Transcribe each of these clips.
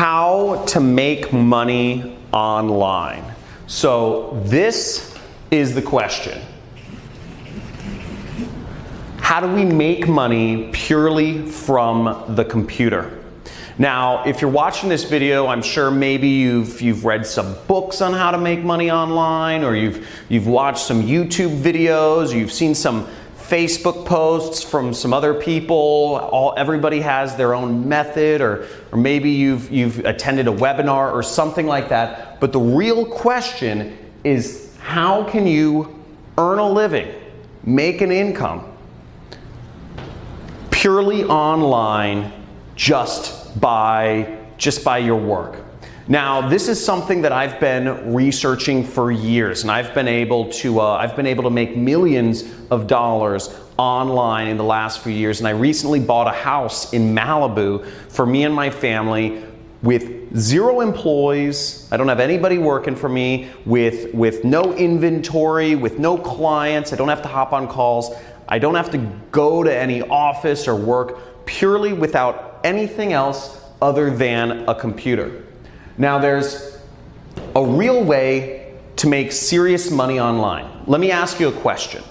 how to make money online. So this is the question. How do we make money purely from the computer? Now, if you're watching this video, I'm sure maybe you've read some books on how to make money online, or you've watched some YouTube videos, or you've seen some Facebook posts from some other people. Everybody has their own method, or maybe you've attended a webinar or something like that. But the real question is, how can you earn a living, make an income purely online just by your work? Now, this is something that I've been researching for years, and I've been able to make millions of dollars online in the last few years. And I recently bought a house in Malibu for me and my family with 0 employees. I don't have anybody working for me, with no inventory, with no clients. I don't have to hop on calls. I don't have to go to any office or work, purely without anything else other than a computer. Now, there's a real way to make serious money online. Let me ask you a question.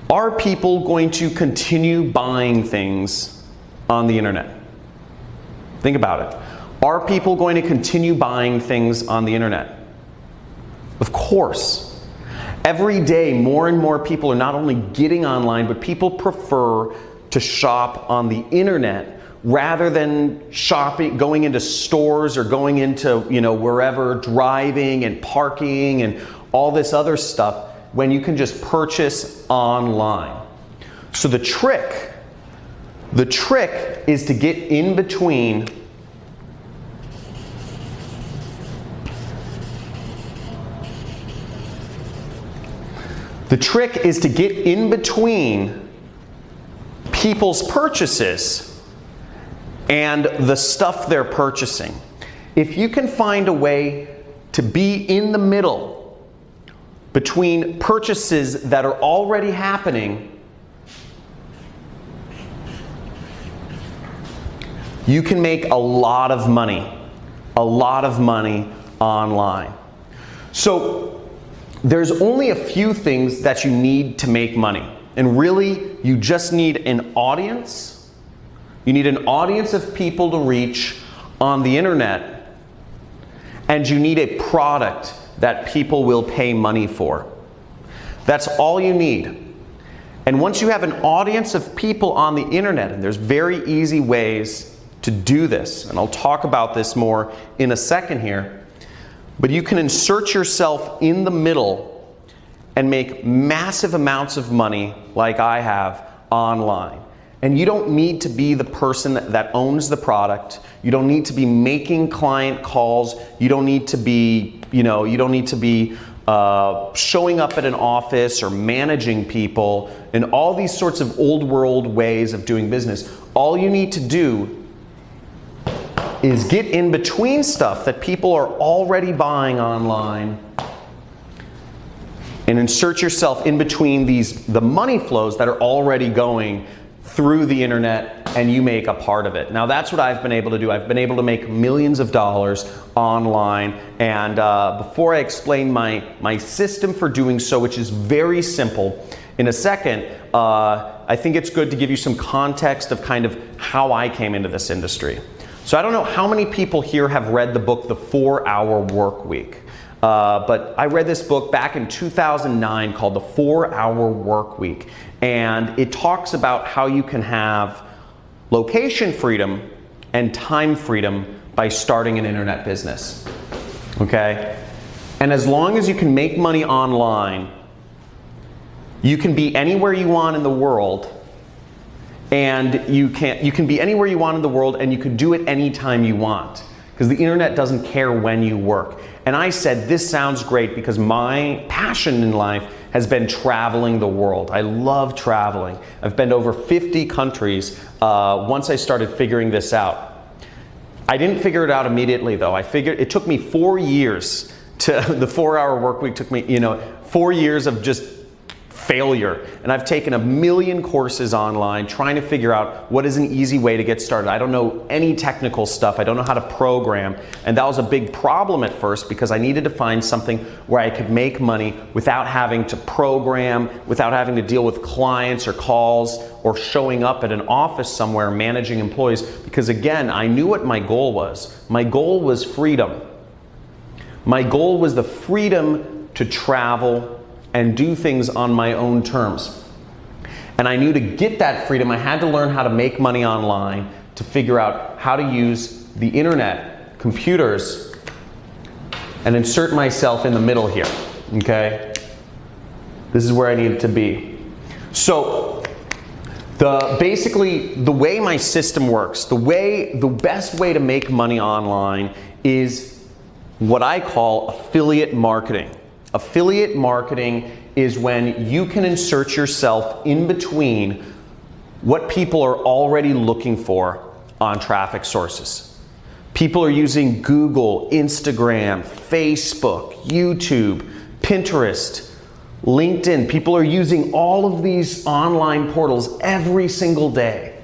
Are people going to continue buying things on the internet? Think about it. Are people going to continue buying things on the internet? Of course. Every day, more and more people are not only getting online, but people prefer to shop on the internet rather than going into stores or going into, wherever, driving and parking and all this other stuff, when you can just purchase online. So the trick is to get in between people's purchases and the stuff they're purchasing. If you can find a way to be in the middle between purchases that are already happening, you can make a lot of money online. So there's only a few things that you need to make money. And really, you just need an audience. You need an audience of people to reach on the internet, and you need a product that people will pay money for. That's all you need. And once you have an audience of people on the internet, and there's very easy ways to do this, and I'll talk about this more in a second here, but you can insert yourself in the middle and make massive amounts of money like I have online. And you don't need to be the person that owns the product. You don't need to be making client calls. You don't need to be, showing up at an office or managing people and all these sorts of old world ways of doing business. All you need to do is get in between stuff that people are already buying online and insert yourself in between the money flows that are already going through the internet, and you make a part of it. Now, that's what I've been able to do. I've been able to make millions of dollars online, and before I explain my system for doing so, which is very simple, in a second, I think it's good to give you some context of kind of how I came into this industry. So I don't know how many people here have read the book, The 4-Hour Work Week. But I read this book back in 2009 called The 4-Hour Work Week. And it talks about how you can have location freedom and time freedom by starting an internet business. Okay? And as long as you can make money online, you can be anywhere you want in the world. And you can be anywhere you want in the world, and you can do it anytime you want, because the internet doesn't care when you work. And I said, this sounds great, because my passion in life has been traveling the world. I love traveling. I've been to over 50 countries once I started figuring this out. I didn't figure it out immediately, though. It took me 4 years the 4-Hour Work Week took me, 4 years of just failure. And I've taken a million courses online trying to figure out what is an easy way to get started. I don't know any technical stuff. I don't know how to program. And that was a big problem at first because I needed to find something where I could make money without having to program, without having to deal with clients or calls or showing up at an office somewhere managing employees. Because again, I knew what my goal was. My goal was freedom. My goal was the freedom to travel and do things on my own terms. And I knew to get that freedom, I had to learn how to make money online, to figure out how to use the internet, computers, and insert myself in the middle here, okay? This is where I needed to be. So, basically, the way my system works, the best way to make money online is what I call affiliate marketing. Affiliate marketing is when you can insert yourself in between what people are already looking for on traffic sources. People are using Google, Instagram, Facebook, YouTube, Pinterest, LinkedIn. People are using all of these online portals every single day.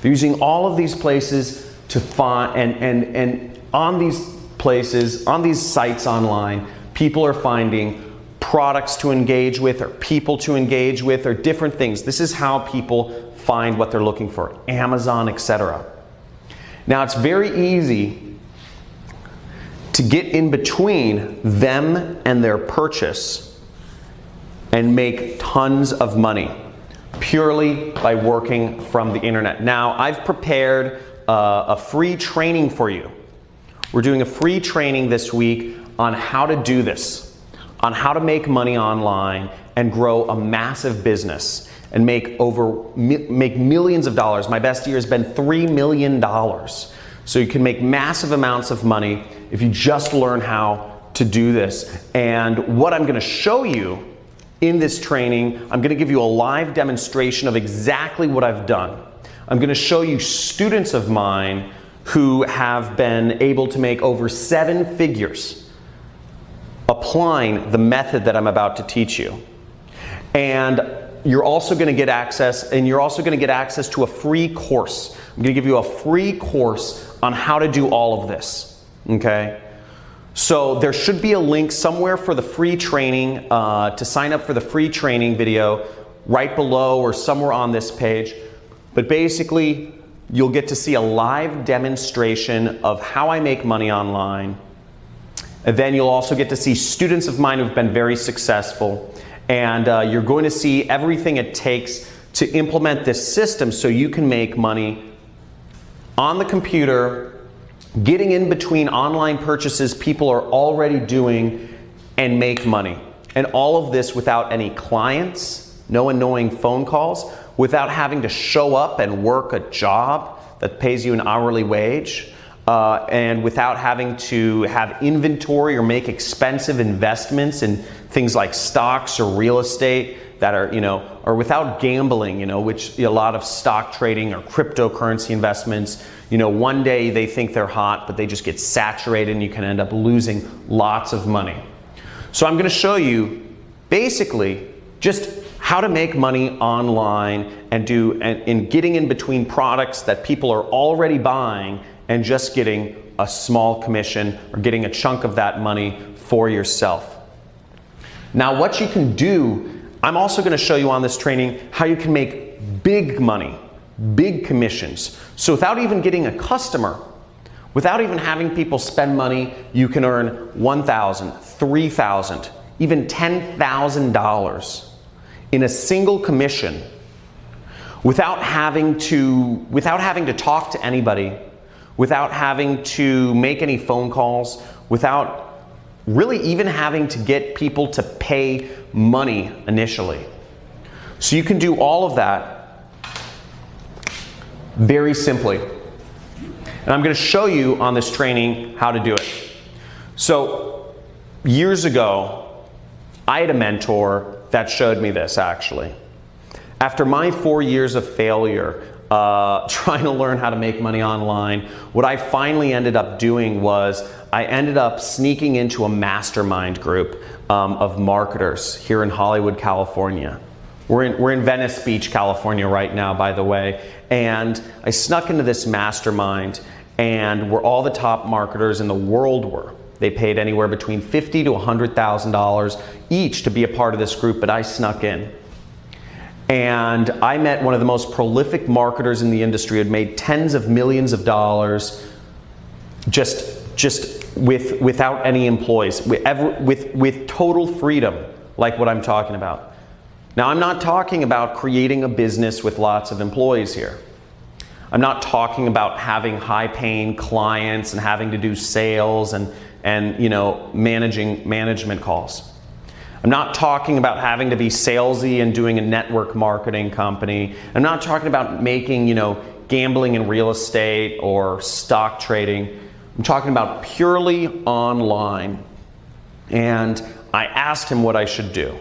They're using all of these places to find, and on these places, on these sites online, people are finding products to engage with or people to engage with or different things. This is how people find what they're looking for, Amazon, etc. Now, it's very easy to get in between them and their purchase and make tons of money purely by working from the internet. Now, I've prepared a free training for you. We're doing a free training this week on how to do this, on how to make money online and grow a massive business and make millions of dollars. My best year has been $3 million. So you can make massive amounts of money if you just learn how to do this. And what I'm going to show you in this training, I'm going to give you a live demonstration of exactly what I've done. I'm going to show you students of mine who have been able to make over 7 figures applying the method that I'm about to teach you. And you're also going to get access, to a free course. I'm going to give you a free course on how to do all of this, okay? So there should be a link somewhere for the free training, to sign up for the free training video right below or somewhere on this page. But basically, you'll get to see a live demonstration of how I make money online. And then you'll also get to see students of mine who've been very successful. And you're going to see everything it takes to implement this system so you can make money on the computer, getting in between online purchases people are already doing, and make money. And all of this without any clients, no annoying phone calls, without having to show up and work a job that pays you an hourly wage, and without having to have inventory or make expensive investments in things like stocks or real estate that are, or without gambling, which a lot of stock trading or cryptocurrency investments, one day they think they're hot, but they just get saturated and you can end up losing lots of money. So I'm going to show you basically just how to make money online and getting in between products that people are already buying and just getting a small commission or getting a chunk of that money for yourself. Now, what you can do, I'm also going to show you on this training how you can make big money, big commissions. So without even getting a customer, without even having people spend money, you can earn $1,000, $3,000, even $10,000 in a single commission without having to talk to anybody, without having to make any phone calls, without really even having to get people to pay money initially. So you can do all of that very simply. And I'm going to show you on this training how to do it. So years ago, I had a mentor that showed me this actually. After my 4 years of failure, trying to learn how to make money online, what I finally ended up doing was I ended up sneaking into a mastermind group of marketers here in Hollywood, California. We're in Venice Beach, California right now, by the way. And I snuck into this mastermind, and where all the top marketers in the world were. They paid anywhere between $50,000 to $100,000 each to be a part of this group, but I snuck in. And I met one of the most prolific marketers in the industry who had made tens of millions of dollars without any employees, with total freedom, like what I'm talking about. Now, I'm not talking about creating a business with lots of employees here. I'm not talking about having high-paying clients and having to do sales and management calls. I'm not talking about having to be salesy and doing a network marketing company. I'm not talking about making, gambling in real estate or stock trading. I'm talking about purely online. And I asked him what I should do.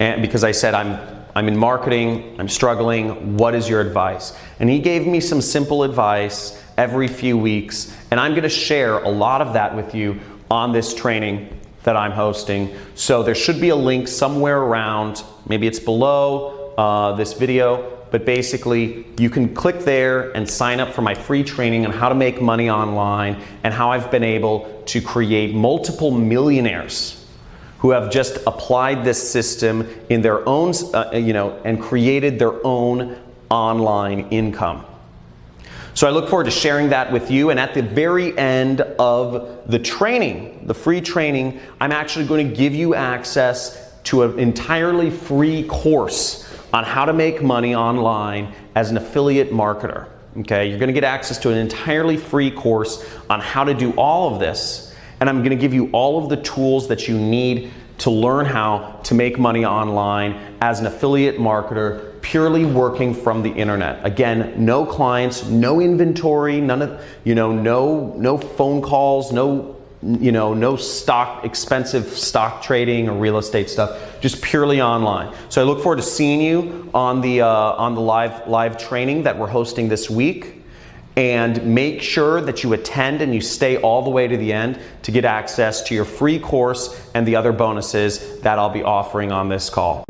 And because I said, I'm in marketing, I'm struggling, what is your advice? And he gave me some simple advice every few weeks, and I'm gonna share a lot of that with you on this training that I'm hosting. So there should be a link somewhere around, maybe it's below this video, but basically you can click there and sign up for my free training on how to make money online and how I've been able to create multiple millionaires who have just applied this system in their own, and created their own online income. So I look forward to sharing that with you, and at the very end of the training, the free training, I'm actually going to give you access to an entirely free course on how to make money online as an affiliate marketer. Okay, you're going to get access to an entirely free course on how to do all of this. And I'm going to give you all of the tools that you need to learn how to make money online as an affiliate marketer, purely working from the internet. Again, no clients, no inventory, none of, no phone calls, no expensive stock trading or real estate stuff, just purely online. So I look forward to seeing you on the live training that we're hosting this week. And make sure that you attend and you stay all the way to the end to get access to your free course and the other bonuses that I'll be offering on this call.